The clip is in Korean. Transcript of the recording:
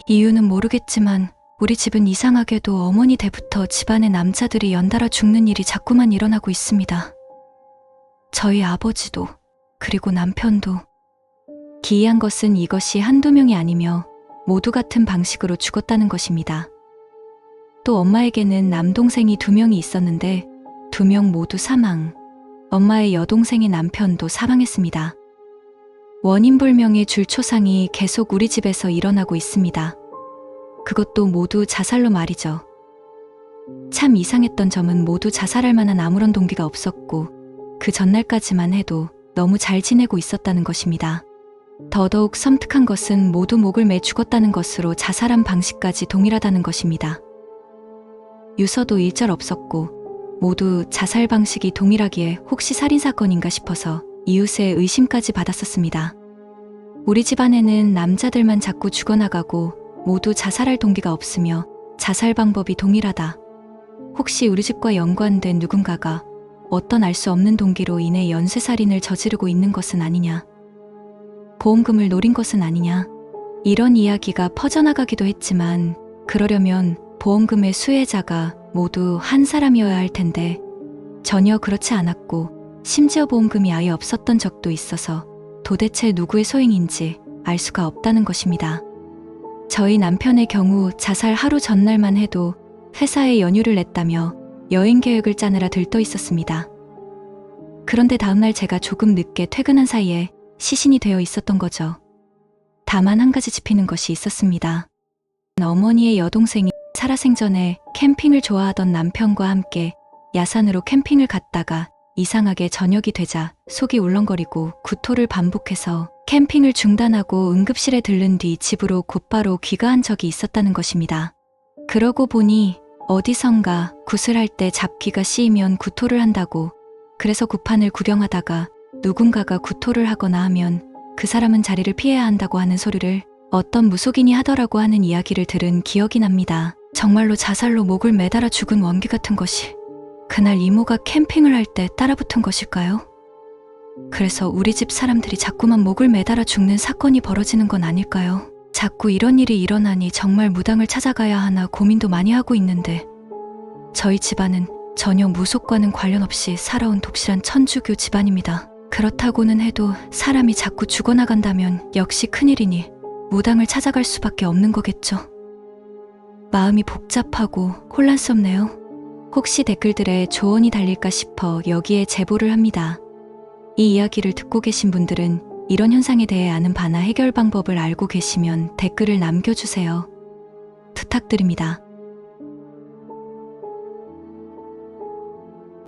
이유는 모르겠지만 우리 집은 이상하게도 어머니 때부터 집안의 남자들이 연달아 죽는 일이 자꾸만 일어나고 있습니다. 저희 아버지도, 그리고 남편도. 기이한 것은 이것이 한두 명이 아니며 모두 같은 방식으로 죽었다는 것입니다. 또 엄마에게는 남동생이 2명이 있었는데 2명 모두 사망. 엄마의 여동생의 남편도 사망했습니다. 원인불명의 줄초상이 계속 우리 집에서 일어나고 있습니다. 그것도 모두 자살로 말이죠. 참 이상했던 점은 모두 자살할 만한 아무런 동기가 없었고 그 전날까지만 해도 너무 잘 지내고 있었다는 것입니다. 더더욱 섬뜩한 것은 모두 목을 매 죽었다는 것으로 자살한 방식까지 동일하다는 것입니다. 유서도 일절 없었고 모두 자살 방식이 동일하기에 혹시 살인사건인가 싶어서 이웃의 의심까지 받았었습니다. 우리 집안에는 남자들만 자꾸 죽어나가고 모두 자살할 동기가 없으며 자살 방법이 동일하다. 혹시 우리 집과 연관된 누군가가 어떤 알 수 없는 동기로 인해 연쇄살인을 저지르고 있는 것은 아니냐. 보험금을 노린 것은 아니냐. 이런 이야기가 퍼져나가기도 했지만 그러려면 보험금의 수혜자가 모두 한 사람이어야 할 텐데 전혀 그렇지 않았고 심지어 보험금이 아예 없었던 적도 있어서 도대체 누구의 소행인지 알 수가 없다는 것입니다. 저희 남편의 경우 자살 하루 전날만 해도 회사에 연휴를 냈다며 여행 계획을 짜느라 들떠 있었습니다. 그런데 다음날 제가 조금 늦게 퇴근한 사이에 시신이 되어 있었던 거죠. 다만 한 가지 짚이는 것이 있었습니다. 어머니의 여동생이 살아생전에 캠핑을 좋아하던 남편과 함께 야산으로 캠핑을 갔다가 이상하게 저녁이 되자 속이 울렁거리고 구토를 반복해서 캠핑을 중단하고 응급실에 들른 뒤 집으로 곧바로 귀가한 적이 있었다는 것입니다. 그러고 보니 어디선가 굿을 할 때 잡귀가 씌이면 구토를 한다고, 그래서 굿판을 구경하다가 누군가가 구토를 하거나 하면 그 사람은 자리를 피해야 한다고 하는 소리를 어떤 무속인이 하더라고 하는 이야기를 들은 기억이 납니다. 정말로 자살로 목을 매달아 죽은 원기 같은 것이 그날 이모가 캠핑을 할 때 따라붙은 것일까요? 그래서 우리 집 사람들이 자꾸만 목을 매달아 죽는 사건이 벌어지는 건 아닐까요? 자꾸 이런 일이 일어나니 정말 무당을 찾아가야 하나 고민도 많이 하고 있는데 저희 집안은 전혀 무속과는 관련 없이 살아온 독실한 천주교 집안입니다. 그렇다고는 해도 사람이 자꾸 죽어나간다면 역시 큰일이니 무당을 찾아갈 수밖에 없는 거겠죠. 마음이 복잡하고 혼란스럽네요. 혹시 댓글들에 조언이 달릴까 싶어 여기에 제보를 합니다. 이 이야기를 듣고 계신 분들은 이런 현상에 대해 아는 바나 해결 방법을 알고 계시면 댓글을 남겨주세요. 부탁드립니다.